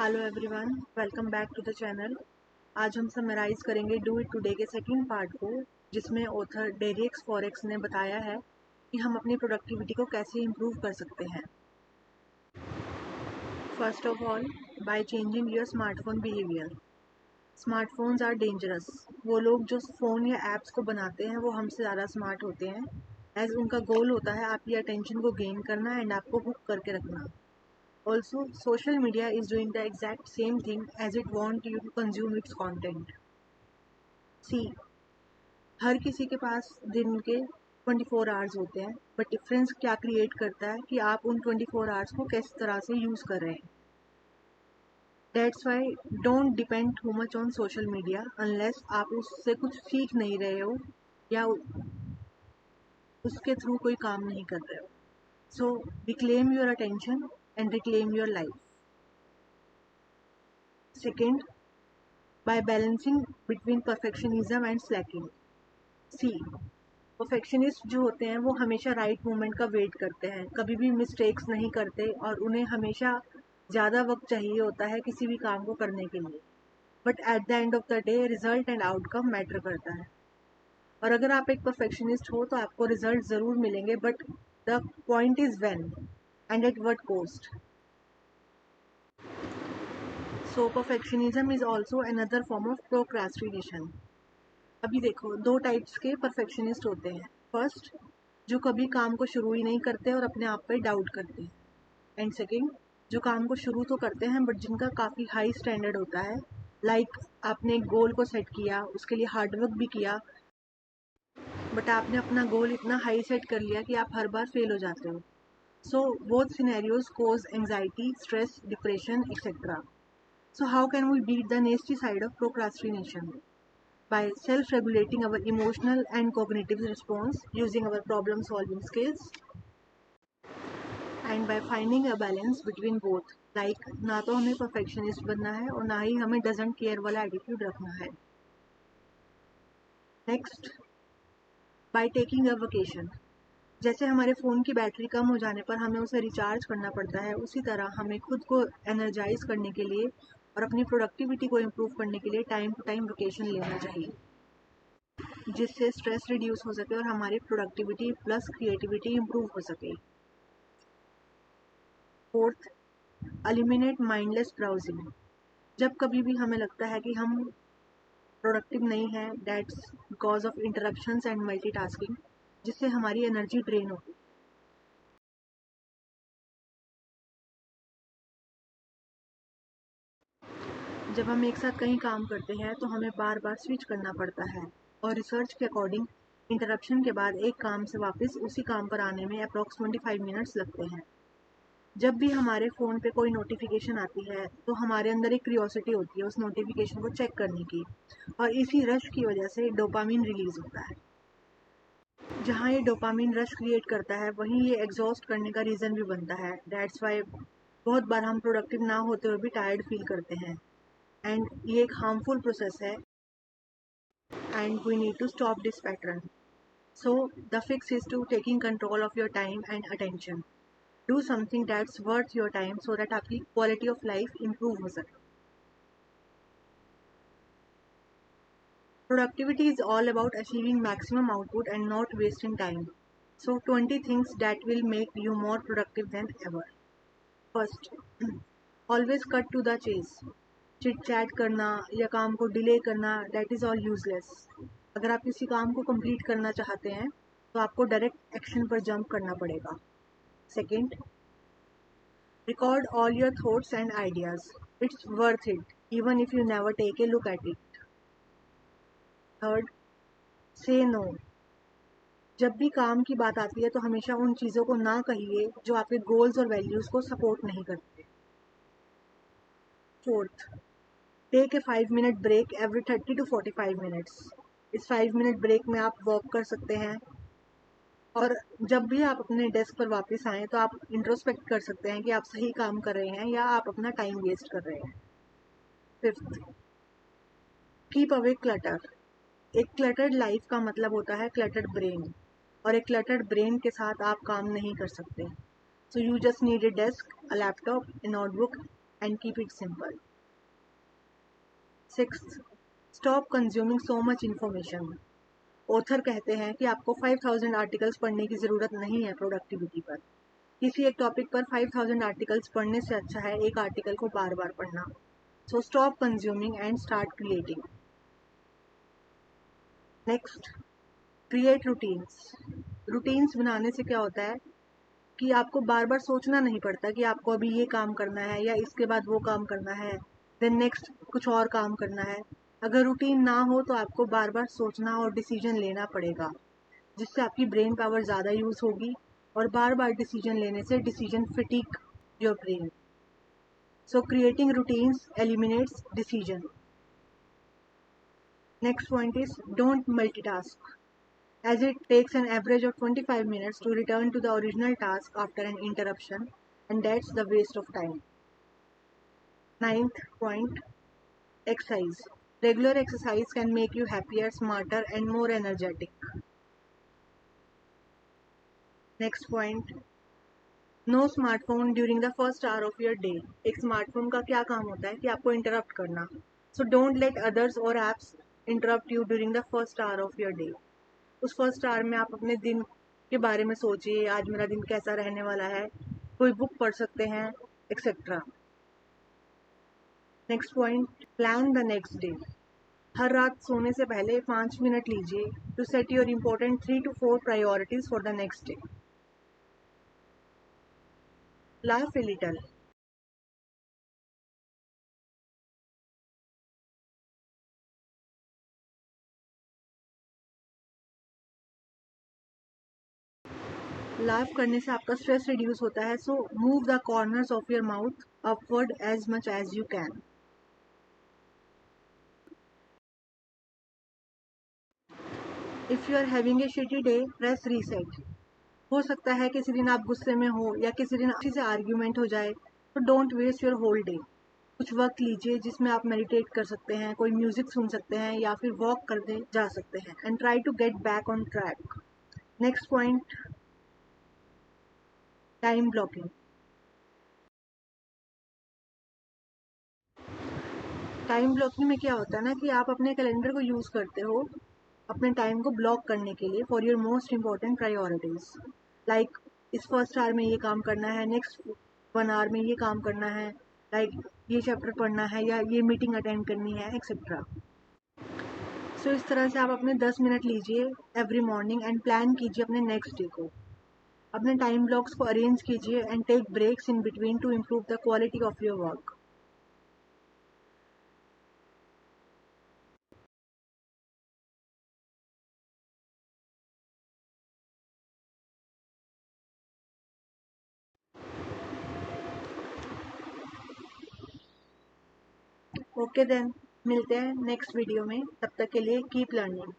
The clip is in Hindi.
Hello everyone, welcome back to the channel. आज हम समराइज करेंगे डू इट टुडे के सेकंड पार्ट को, जिसमें ऑथर डेरियक्स फॉरेक्स ने बताया है कि हम अपनी प्रोडक्टिविटी को कैसे इम्प्रूव कर सकते हैं। First of all, by changing your smartphone behaviour. Smartphones are dangerous. वो लोग जो फ़ोन या एप्स को बनाते हैं वो हमसे ज़्यादा स्मार्ट होते हैं, एज उनका गोल होता है आपकी अटेंशन को गेन करना एंड आपको हुक करके रखना। Also, social media is doing the exact same thing as it wants you to consume its content. See, हर किसी के पास दिन के 24 आवर्स होते हैं, बट डिफरेंस क्या क्रिएट करता है कि आप उन 24 आवर्स को किस तरह से यूज़ कर रहे हैं। That's why don't depend too much on social media unless आप उससे कुछ सीख नहीं रहे हो या उसके थ्रू कोई काम नहीं कर रहे हो। So, reclaim your attention and reclaim your life. Second, by balancing between perfectionism and slacking. See, perfectionist जो होते हैं वो हमेशा राइट मोमेंट का वेट करते हैं, कभी भी मिस्टेक्स नहीं करते और उन्हें हमेशा ज़्यादा वक्त चाहिए होता है किसी भी काम को करने के लिए। But at the end of the day result and outcome matter करता है। और अगर आप एक परफेक्शनिस्ट हो तो आपको रिजल्ट ज़रूर मिलेंगे, but the point is when and at what cost. So perfectionism is also another form of procrastination. अभी देखो, दो टाइप्स के परफेक्शनिस्ट होते हैं। फर्स्ट, जो कभी काम को शुरू ही नहीं करते और अपने आप पे डाउट करते हैं। एंड सेकंड, जो काम को शुरू तो करते हैं बट जिनका काफ़ी हाई स्टैंडर्ड होता है। लाइक आपने एक गोल को सेट किया, उसके लिए हार्डवर्क भी किया, बट आपने अपना गोल इतना हाई सेट कर लिया कि आप हर बार फेल हो जाते हो। So both scenarios cause anxiety, stress, depression etcetera. So how can we beat the nasty side of procrastination? By self-regulating our emotional and cognitive response, using our problem-solving skills, and by finding a balance between both. Like, ना तो हमें perfectionist बनना है और ना ही हमें doesn't care वाला attitude रखना है. Next, by taking a vacation. जैसे हमारे फ़ोन की बैटरी कम हो जाने पर हमें उसे रिचार्ज करना पड़ता है, उसी तरह हमें खुद को एनर्जाइज करने के लिए और अपनी प्रोडक्टिविटी को इम्प्रूव करने के लिए टाइम टू टाइम वेकेशन लेना चाहिए, जिससे स्ट्रेस रिड्यूस हो सके और हमारी प्रोडक्टिविटी प्लस क्रिएटिविटी इम्प्रूव हो सके। Fourth, eliminate mindless browsing. जब कभी भी हमें लगता है कि हम प्रोडक्टिव नहीं हैं, that's because of interruptions and multitasking, जिससे हमारी एनर्जी ड्रेन होती है। जब हम एक साथ कहीं काम करते हैं तो हमें बार बार स्विच करना पड़ता है, और रिसर्च के अकॉर्डिंग इंटरप्शन के बाद एक काम से वापस उसी काम पर आने में अप्रॉक्स 25 मिनट्स लगते हैं। जब भी हमारे फ़ोन पे कोई नोटिफिकेशन आती है तो हमारे अंदर एक क्यूरियोसिटी होती है उस नोटिफिकेशन को चेक करने की, और इसी रश की वजह से डोपामिन रिलीज होता है। जहाँ ये डोपामिन रश क्रिएट करता है वहीं ये एग्जॉस्ट करने का रीज़न भी बनता है। दैट्स वाई बहुत बार हम प्रोडक्टिव ना होते हुए भी टायर्ड फील करते हैं, एंड ये एक हार्मफुल प्रोसेस है and we need to stop this pattern. So the fix is to taking control of your time and attention. Do something that's worth your time so that आपकी क्वालिटी ऑफ लाइफ इम्प्रूव हो सके। Productivity is all about achieving maximum output and not wasting time. So 20 things that will make you more productive than ever. First, always cut to the chase. Chit chat करना या काम को डिले करना, that is all useless. अगर आप किसी काम को कंप्लीट करना चाहते हैं तो आपको डायरेक्ट एक्शन पर जंप करना पड़ेगा। Second, record all your thoughts and ideas. It's worth it, even if you never take a look at it. Third, say no. जब भी काम की बात आती है तो हमेशा उन चीज़ों को ना कहिए जो आपके गोल्स और वैल्यूज़ को सपोर्ट नहीं करते। Fourth, take a 5 minute break every 30 to 45 minutes. इस 5 मिनट ब्रेक में आप वॉक कर सकते हैं, और जब भी आप अपने डेस्क पर वापस आएँ तो आप इंट्रोस्पेक्ट कर सकते हैं कि आप सही काम कर रहे हैं या आप अपना टाइम वेस्ट कर रहे हैं। Fifth, keep away clutter. एक क्लटर्ड लाइफ का मतलब होता है क्लटर्ड ब्रेन, और एक क्लटर्ड ब्रेन के साथ आप काम नहीं कर सकते। So you just need a desk, a laptop, A notebook and keep it simple. 6. Stop consuming so much information. Author कहते हैं कि आपको 5000 आर्टिकल्स पढ़ने की ज़रूरत नहीं है प्रोडक्टिविटी पर। किसी एक टॉपिक पर 5000 आर्टिकल्स पढ़ने से अच्छा है एक आर्टिकल को बार बार पढ़ना। So stop consuming and start creating. Next, create routines. Routines बनाने से क्या होता है कि आपको बार बार सोचना नहीं पड़ता कि आपको अभी ये काम करना है या इसके बाद वो काम करना है, देन नेक्स्ट कुछ और काम करना है। अगर रूटीन ना हो तो आपको बार बार सोचना और डिसीजन लेना पड़ेगा, जिससे आपकी ब्रेन पावर ज़्यादा यूज़ होगी और बार बार डिसीजन लेने से decision फिटीक your brain. So creating routines eliminates decision. Next point is don't multitask, as it takes an average of 25 minutes to return to the original task after an interruption, and that's the waste of time. Ninth point, exercise. Regular exercise can make you happier, smarter and more energetic. Next point, no smartphone during the first hour of your day. एक स्मार्टफोन का क्या काम होता है कि आपको इंटरप्ट करना। So don't let others or apps interrupt you during the first hour of your day. उस फर्स्ट आवर में आप अपने दिन के बारे में सोचिए, आज मेरा दिन कैसा रहने वाला है, कोई बुक पढ़ सकते हैं, etcetera. Next point, plan the next day. हर रात सोने से पहले 5 मिनट लीजिए to set your important 3 to 4 priorities for the next day. Laugh a little. Laugh करने से आपका स्ट्रेस रिड्यूस होता है। So move the corners of your mouth upward as much as you can. If you are having a shitty day, press reset. हो सकता है किसी दिन आप गुस्से में हो या किसी दिन किसी से आर्ग्यूमेंट हो जाए, तो don't waste your whole day. कुछ वक्त लीजिए जिसमें आप मेडिटेट कर सकते हैं, कोई म्यूजिक सुन सकते हैं या फिर वॉक करने जा सकते हैं, and try to get back on track. Next point, time blocking. Time blocking में क्या होता है ना कि आप अपने कैलेंडर को यूज़ करते हो अपने टाइम को ब्लॉक करने के लिए for your most important priorities. Like इस फर्स्ट आवर में ये काम करना है, नेक्स्ट 1 आवर में ये काम करना है, लाइक ये चैप्टर पढ़ना है या ये मीटिंग अटेंड करनी है, एक्सेट्रा। सो इस तरह से आप अपने 10 मिनट लीजिए एवरी मॉर्निंग एंड प्लान कीजिए अपने नेक्स्ट डे को। अपने टाइम ब्लॉक्स को अरेंज कीजिए and take breaks in between to improve the quality of your work. Okay then, मिलते हैं नेक्स्ट वीडियो में, तब तक के लिए कीप लर्निंग।